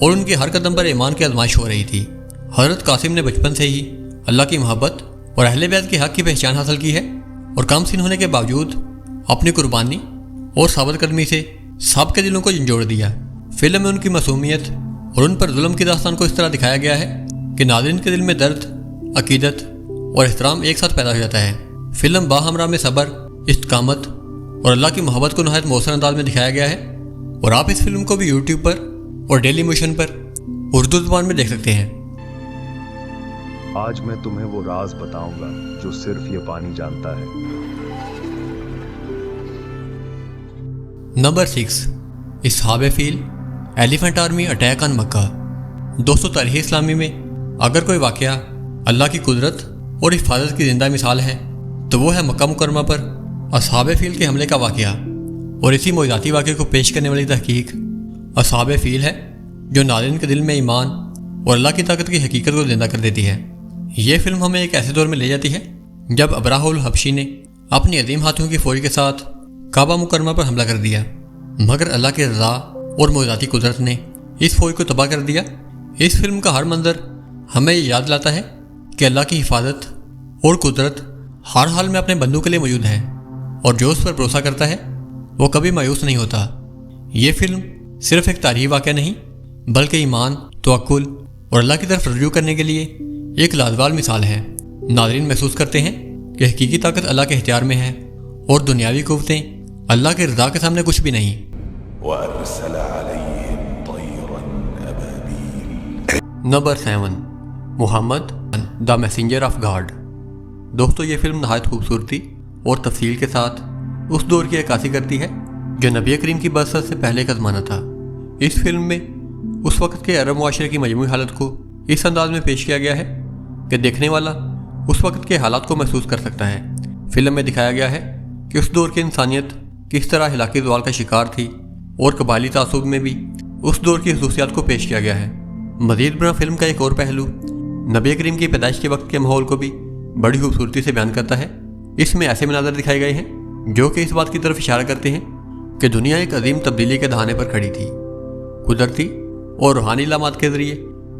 اور ان کے ہر قدم پر ایمان کی آزمائش ہو رہی تھی۔ حضرت قاسم نے بچپن سے ہی اللہ کی محبت اور اہل بیت کے حق کی پہچان حاصل کی ہے، اور کم سن ہونے کے باوجود اپنی قربانی اور ثابت قدمی سے سب کے دلوں کو جھنجھوڑ دیا۔ فلم میں ان کی معصومیت اور ان پر ظلم کی داستان کو اس طرح دکھایا گیا ہے کہ ناظرین کے دل میں درد، عقیدت اور احترام ایک ساتھ پیدا ہو جاتا ہے۔ فلم باہمراہ میں صبر، استقامت اور اللہ کی محبت کو نہایت مؤثر انداز میں دکھایا گیا ہے، اور آپ اس فلم کو بھی یوٹیوب پر اور ڈیلی موشن پر اردو زبان میں دیکھ سکتے ہیں۔ آج میں تمہیں وہ راز بتاؤں گا جو صرف یہ پانی جانتا ہے۔ نمبر 6، اصحاب فیل ایلیفنٹ آرمی اٹیک آن مکہ۔ دوستو، تاریخ اسلامی میں اگر کوئی واقعہ اللہ کی قدرت اور حفاظت کی زندہ مثال ہے تو وہ ہے مکہ مکرمہ پر اصحاب فیل کے حملے کا واقعہ، اور اسی معجزاتی واقعے کو پیش کرنے والی تحقیق اصحاب فیل ہے جو ناظرین کے دل میں ایمان اور اللہ کی طاقت کی حقیقت کو زندہ کر دیتی ہے۔ یہ فلم ہمیں ایک ایسے دور میں لے جاتی ہے جب ابراہ الحبشی نے اپنی عظیم ہاتھوں کی فوج کے ساتھ کعبہ مکرمہ پر حملہ کر دیا، مگر اللہ کے رضا اور معجزاتی قدرت نے اس فوج کو تباہ کر دیا۔ اس فلم کا ہر منظر ہمیں یہ یاد لاتا ہے کہ اللہ کی حفاظت اور قدرت ہر حال میں اپنے بندوں کے لیے موجود ہے، اور جو اس پر بھروسہ کرتا ہے وہ کبھی مایوس نہیں ہوتا۔ یہ فلم صرف ایک تاریخی واقعہ نہیں بلکہ ایمان، توکل اور اللہ کی طرف رجوع کرنے کے لیے ایک لازوال مثال ہے۔ ناظرین محسوس کرتے ہیں کہ حقیقی طاقت اللہ کے اختیار میں ہے، اور دنیاوی قوتیں اللہ کے رضا کے سامنے کچھ بھی نہیں۔ Number 7، Muhammad the messenger of God. دوستو، یہ فلم نہایت خوبصورتی اور تفصیل کے ساتھ اس دور کی عکاسی کرتی ہے جو نبی کریم کی بعثت سے پہلے کا زمانہ تھا۔ اس فلم میں اس وقت کے عرب معاشرے کی مجموعی حالت کو اس انداز میں پیش کیا گیا ہے کہ دیکھنے والا اس وقت کے حالات کو محسوس کر سکتا ہے۔ فلم میں دکھایا گیا ہے کہ اس دور کی انسانیت کس طرح ہلاکی زوال کا شکار تھی، اور قبائلی تعصب میں بھی اس دور کی خصوصیات کو پیش کیا گیا ہے۔ مزید برآں فلم کا ایک اور پہلو نبی کریم کی پیدائش کے وقت کے ماحول کو بھی بڑی خوبصورتی سے بیان کرتا ہے۔ اس میں ایسے مناظر دکھائے گئے ہیں جو کہ اس بات کی طرف اشارہ کرتے ہیں کہ دنیا ایک عظیم تبدیلی کے دہانے پر کھڑی تھی۔ قدرتی اور روحانی علامات کے ذریعے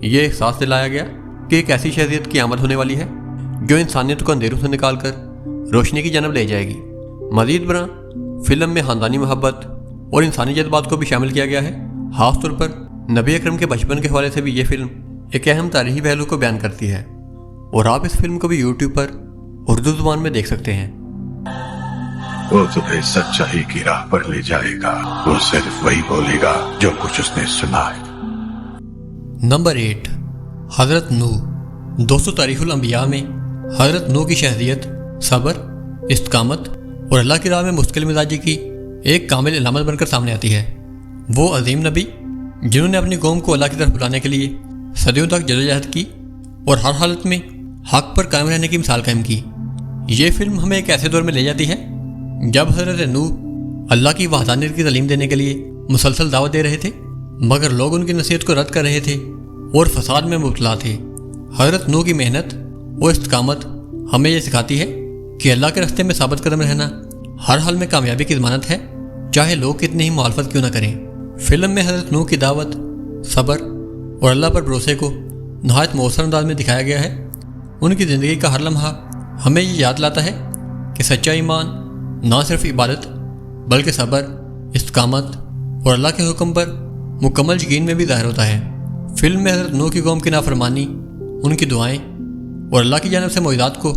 یہ احساس دلایا گیا کہ ایک ایسی شخصیت کی آمد ہونے والی ہے جو انسانیت کو اندھیروں سے نکال کر روشنی کی جانب لے جائے گی۔ مزید برآں فلم میں خاندانی محبت اور انسانی جذبات کو بھی شامل کیا گیا ہے۔ خاص طور پر نبی اکرم کے بچپن کے حوالے سے بھی یہ فلم ایک اہم تاریخی پہلو کو بیان کرتی ہے، اور آپ اس فلم کو بھی یوٹیوب پر اردو زبان میں دیکھ سکتے ہیں۔ وہ تمہیں سچائی کی راہ پر لے جائے گا، وہ صرف وہی بولے گا جو کچھ اس نے سنا ہے۔ نمبر 8، حضرت نوح۔ دوستو، تاریخ الانبیاء میں حضرت نوح کی شخصیت صبر، استقامت اور اللہ کی راہ میں مستقل مزاجی کی ایک کامل علامت بن کر سامنے آتی ہے۔ وہ عظیم نبی جنہوں نے اپنی قوم کو اللہ کی طرف بلانے کے لیے صدیوں تک جدوجہد کی اور ہر حالت میں حق پر قائم رہنے کی مثال قائم کی۔ یہ فلم ہمیں ایک ایسے دور میں لے جاتی ہے جب حضرت نوح اللہ کی وحدانیت کی تعلیم دینے کے لیے مسلسل دعوت دے رہے تھے، مگر لوگ ان کی نصیحت کو رد کر رہے تھے اور فساد میں مبتلا تھے۔ حضرت نوح کی محنت اور استقامت ہمیں یہ سکھاتی ہے کہ اللہ کے راستے میں ثابت قدم رہنا ہر حال میں کامیابی کی ضمانت ہے، چاہے لوگ کتنی ہی مخالفت کیوں نہ کریں۔ فلم میں حضرت نوح کی دعوت، صبر اور اللہ پر بھروسے کو نہایت مؤثر انداز میں دکھایا گیا ہے۔ ان کی زندگی کا ہر لمحہ ہمیں یہ یاد لاتا ہے کہ سچا ایمان نہ صرف عبادت بلکہ صبر، استقامت اور اللہ کے حکم پر مکمل یقین میں بھی ظاہر ہوتا ہے۔ فلم میں حضرت نوح کی قوم کی نافرمانی، ان کی دعائیں اور اللہ کی جانب سے معجزات کو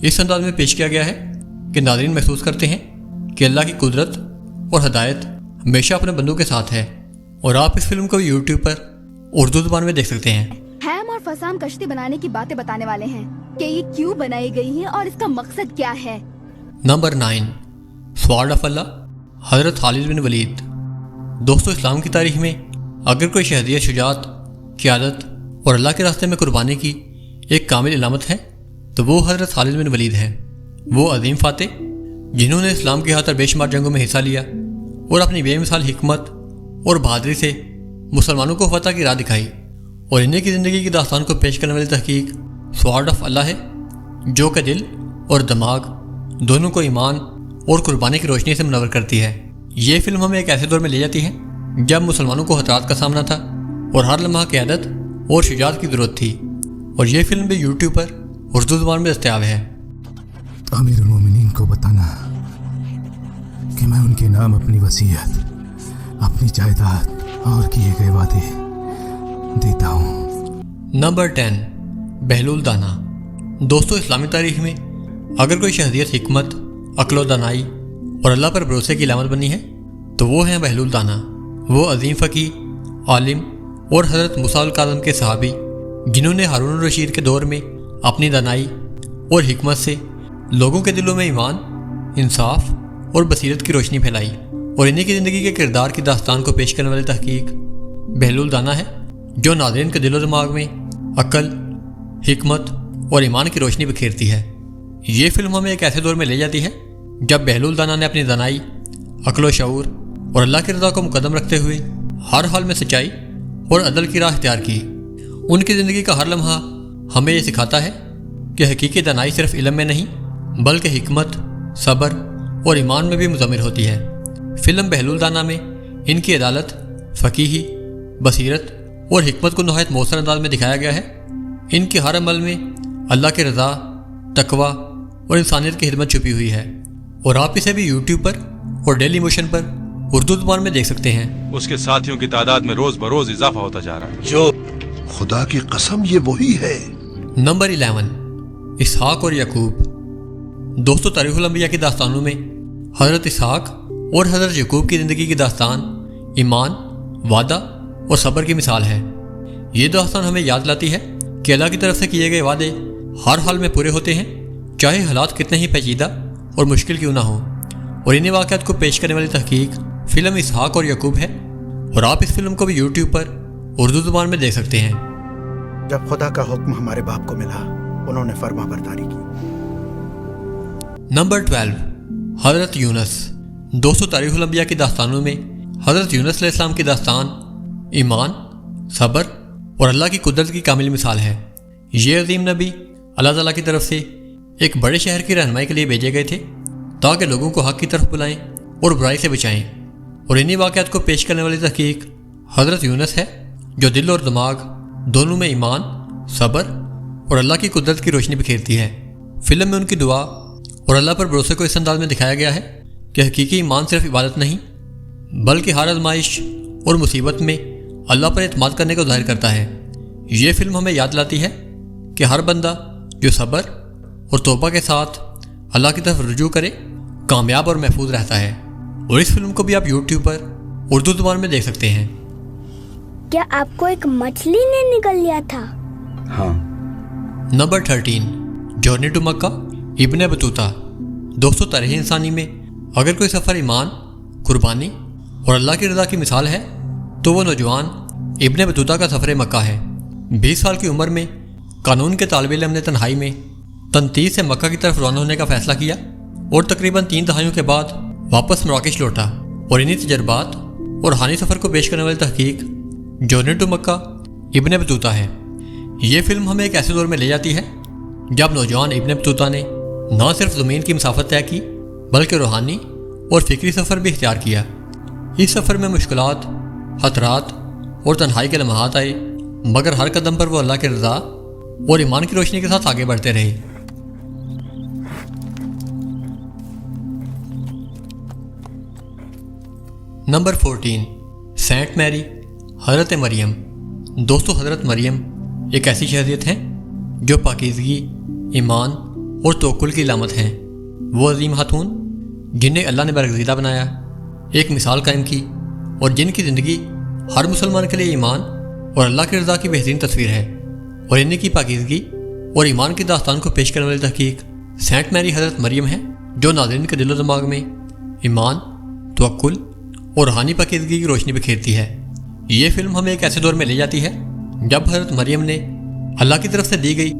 اس انداز میں پیش کیا گیا ہے کہ ناظرین محسوس کرتے ہیں کہ اللہ کی قدرت اور ہدایت ہمیشہ اپنے بندوں کے ساتھ ہے، اور آپ اس فلم کو یوٹیوب پر اردو زبان میں دیکھ سکتے ہیں۔ ہیم اور فسام کشتی بنانے کی باتیں بتانے والے ہیں کہ یہ کیوں بنائی گئی ہیں اور اس کا مقصد کیا ہے۔ نمبر 9، سوارڈ آف اللہ، حضرت خالد بن ولید۔ دوستو، اسلام کی تاریخ میں اگر کوئی شہادت، شجاعت، قیادت اور اللہ کے راستے میں قربانی کی ایک کامل علامت ہے تو وہ حضرت خالد بن ولید ہے۔ وہ عظیم فاتح جنہوں نے اسلام کی خاطر بے شمار جنگوں میں حصہ لیا اور اپنی بے مثال حکمت اور بہادری سے مسلمانوں کو فتح کی راہ دکھائی، اور انہیں کی زندگی کی داستان کو پیش کرنے والی تحقیق سوارڈ آف اللہ ہے جو کہ دل اور دماغ دونوں کو ایمان اور قربانی کی روشنی سے منور کرتی ہے۔ یہ فلم ہمیں ایک ایسے دور میں لے جاتی ہے جب مسلمانوں کو خطرات کا سامنا تھا، اور ہر لمحہ قیادت اور شجاعت کی ضرورت تھی، اور یہ فلم بھی یوٹیوب پر اردو زبان میں دستیاب ہے۔ امیر المومنین کو بتانا کہ میں ان کے نام اپنی وصیت، اپنی جائیداد اور کیے گئے وعدے دیتا ہوں۔ نمبر 10، بہلول دانا۔ دوستو، اسلامی تاریخ میں اگر کوئی شخصیت حکمت، عقل و دانائی اور اللہ پر بھروسے کی علامت بنی ہے تو وہ ہیں بہلول دانا۔ وہ عظیم فقیہ، عالم اور حضرت موسیٰ الکاظم کے صحابی، جنہوں نے ہارون الرشید کے دور میں اپنی دانائی اور حکمت سے لوگوں کے دلوں میں ایمان، انصاف اور بصیرت کی روشنی پھیلائی، اور انہی کی زندگی کے کردار کی داستان کو پیش کرنے والی تحقیق بہلول دانا ہے، جو ناظرین کے دل و دماغ میں عقل، حکمت اور ایمان کی روشنی بکھیرتی ہے۔ یہ فلم ہمیں ایک ایسے دور میں لے جاتی ہے جب بہلول دانا نے اپنی دانائی، عقل و شعور اور اللہ کی رضا کو مقدم رکھتے ہوئے ہر حال میں سچائی اور عدل کی راہ اختیار کی۔ ان کی زندگی کا ہر لمحہ ہمیں یہ سکھاتا ہے کہ حقیقی دانائی صرف علم میں نہیں بلکہ حکمت، صبر اور ایمان میں بھی مضمر ہوتی ہے۔ فلم بہلول دانا میں ان کی عدالت، فقیہی، بصیرت اور حکمت کو نہایت مؤثر انداز میں دکھایا گیا ہے۔ ان کے ہر عمل میں اللہ کی رضا، تقوی اور انسانیت کی خدمت چھپی ہوئی ہے، اور آپ اسے بھی یوٹیوب پر اور ڈیلی موشن پر اردو زبان میں دیکھ سکتے ہیں۔ اس کے ساتھیوں کی تعداد میں روز بروز اضافہ ہوتا جا رہا ہے۔ جو خدا کی قسم یہ وہی ہے۔ نمبر 11، اسحاق اور یعقوب۔ دوستو، تاریخ الانبیاء کی داستانوں میں حضرت اسحاق اور حضرت یعقوب کی زندگی کی داستان ایمان، وعدہ اور صبر کی مثال ہے۔ یہ داستان ہمیں یاد لاتی ہے کہ اللہ کی طرف سے کیے گئے وعدے ہر حال میں پورے ہوتے ہیں، چاہے حالات کتنے ہی پیچیدہ اور مشکل کیوں نہ ہوں، اور انہیں واقعات کو پیش کرنے والی تحقیق فلم اسحاق اور یعقوب ہے، اور آپ اس فلم کو بھی یوٹیوب پر اردو زبان میں دیکھ سکتے ہیں۔ جب خدا کا حکم ہمارے باپ کو ملا، انہوں نے فرما برداری کی۔ نمبر 12، حضرت یونس۔ دوستو، تاریخ الانبیاء کی داستانوں میں حضرت یونس علیہ السلام کی داستان ایمان، صبر اور اللہ کی قدرت کی کامل مثال ہے۔ یہ عظیم نبی اللہ تعالیٰ کی طرف سے ایک بڑے شہر کی رہنمائی کے لیے بھیجے گئے تھے تاکہ لوگوں کو حق کی طرف بلائیں اور برائی سے بچائیں، اور انہی واقعات کو پیش کرنے والی تحقیق حضرت یونس ہے، جو دل اور دماغ دونوں میں ایمان، صبر اور اللہ کی قدرت کی روشنی بکھیرتی ہے۔ فلم میں ان کی دعا اور اللہ پر بھروسے کو اس انداز میں دکھایا گیا ہے کہ حقیقی ایمان صرف عبادت نہیں بلکہ ہر آزمائش اور مصیبت میں اللہ پر اعتماد کرنے کو ظاہر کرتا ہے۔ یہ فلم ہمیں یاد لاتی ہے کہ ہر بندہ جو صبر اور توبہ کے ساتھ اللہ کی طرف رجوع کرے کامیاب اور محفوظ رہتا ہے، اور اس فلم کو بھی آپ یوٹیوب پر اردو زبان میں دیکھ سکتے ہیں۔ کیا آپ کو ایک مچھلی نے نگل لیا تھا؟ ہاں۔ نمبر 13، جرنی ٹو مکہ، ابن بطوطہ۔ دوستو، تاریخ انسانی میں اگر کوئی سفر ایمان، قربانی اور اللہ کی رضا کی مثال ہے تو وہ نوجوان ابن بطوطہ کا سفر مکہ ہے۔ 20 سال کی عمر میں قانون کے طالب علم نے تنہائی میں تنطیس سے مکہ کی طرف روانہ ہونے کا فیصلہ کیا، اور تقریباً 3 دہائیوں کے بعد واپس مراکش لوٹا، اور انہی تجربات اور روحانی سفر کو پیش کرنے والی تحقیق جرنی ٹو مکہ ابن بطوطہ ہے۔ یہ فلم ہمیں ایک ایسے دور میں لے جاتی ہے جب نوجوان ابن بطوطہ نے نہ صرف زمین کی مسافت طے کی بلکہ روحانی اور فکری سفر بھی اختیار کیا۔ اس سفر میں مشکلات، خطرات اور تنہائی کے لمحات آئے، مگر ہر قدم پر وہ اللہ کی رضا اور ایمان کی روشنی کے ساتھ آگے بڑھتے رہے۔ نمبر 14، سینٹ میری، حضرت مریم۔ دوستو، حضرت مریم ایک ایسی شخصیت ہیں جو پاکیزگی، ایمان اور توکل کی علامت ہیں۔ وہ عظیم خاتون جنہیں اللہ نے برگزیدہ بنایا، ایک مثال قائم کی، اور جن کی زندگی ہر مسلمان کے لیے ایمان اور اللہ کی رضا کی بہترین تصویر ہے، اور انہیں کی پاکیزگی اور ایمان کی داستان کو پیش کرنے والی تحقیق سینٹ میری حضرت مریم ہے، جو ناظرین کے دل و دماغ میں ایمان، توکل اور روحانی پاکیزگی کی روشنی بکھیرتی ہے۔ یہ فلم ہمیں ایک ایسے دور میں لے جاتی ہے جب حضرت مریم نے اللہ کی طرف سے دی گئی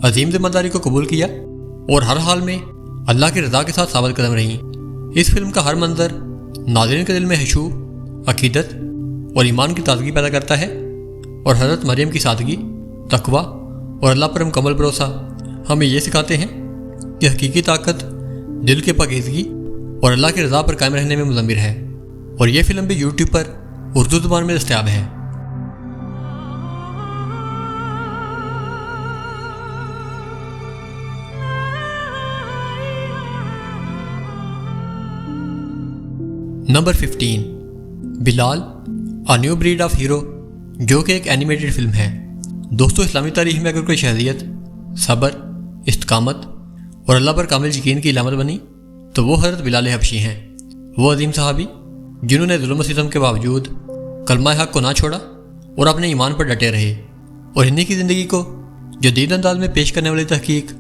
عظیم ذمہ داری کو قبول کیا اور ہر حال میں اللہ کی رضا کے ساتھ ثابت قدم رہیں۔ اس فلم کا ہر منظر ناظرین کے دل میں خشوع، عقیدت اور ایمان کی تازگی پیدا کرتا ہے، اور حضرت مریم کی سادگی، تقوی اور اللہ پر مکمل بھروسہ ہمیں یہ سکھاتے ہیں کہ حقیقی طاقت دل کی پاکیزگی اور اللہ کی رضا پر قائم رہنے میں مضمر ہے، اور یہ فلم بھی یوٹیوب پر اردو زبان میں دستیاب ہے۔ Number 15 Bilal a new breed of hero, جو کہ ایک اینیمیٹڈ فلم ہے۔ دوستو، اسلامی تاریخ میں اگر کوئی شخصیت صبر، استقامت اور اللہ پر کامل یقین کی علامت بنی تو وہ حضرت بلال حبشی ہیں۔ وہ عظیم صحابی جنہوں نے ظلم و ستم کے باوجود کلمہ حق کو نہ چھوڑا اور اپنے ایمان پر ڈٹے رہے، اور انہی کی زندگی کو جدید انداز میں پیش کرنے والی تحقیق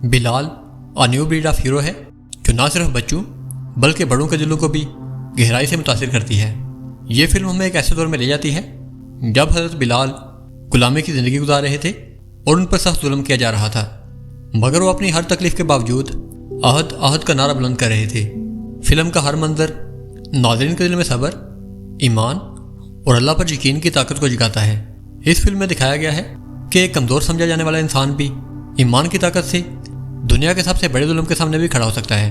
Bilal a new breed of hero ہے، جو نہ صرف بچوں بلکہ بڑوں کے دلوں کو بھی گہرائی سے متاثر کرتی ہے۔ یہ فلم ہمیں ایک ایسے دور میں لے جاتی ہے جب حضرت بلال غلامی کی زندگی گزار رہے تھے اور ان پر سخت ظلم کیا جا رہا تھا، مگر وہ اپنی ہر تکلیف کے باوجود عہد عہد کا نعرہ بلند کر رہے تھے۔ فلم کا ہر منظر ناظرین کے دل میں صبر، ایمان اور اللہ پر یقین کی طاقت کو جگاتا ہے۔ اس فلم میں دکھایا گیا ہے کہ ایک کمزور سمجھا جانے والا انسان بھی ایمان کی طاقت سے دنیا کے سب سے بڑے ظلم کے سامنے بھی کھڑا ہو سکتا ہے،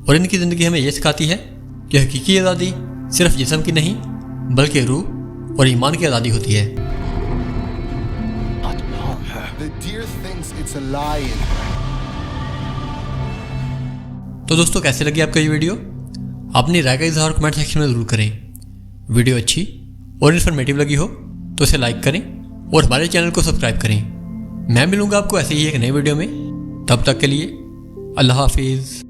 اور ان کی زندگی ہمیں یہ سکھاتی ہے کہ حقیقی آزادی صرف جسم کی نہیں بلکہ روح اور ایمان کی آزادی ہوتی ہے۔ تو دوستو، کیسے لگی آپ کا یہ ویڈیو؟ اپنی رائے کا اظہار کمنٹ سیکشن میں ضرور کریں۔ ویڈیو اچھی اور انفارمیٹیو لگی ہو تو اسے لائک کریں اور ہمارے چینل کو سبسکرائب کریں۔ میں ملوں گا آپ کو ایسے ہی ایک نئے ویڈیو میں، تب تک کے لیے اللہ حافظ۔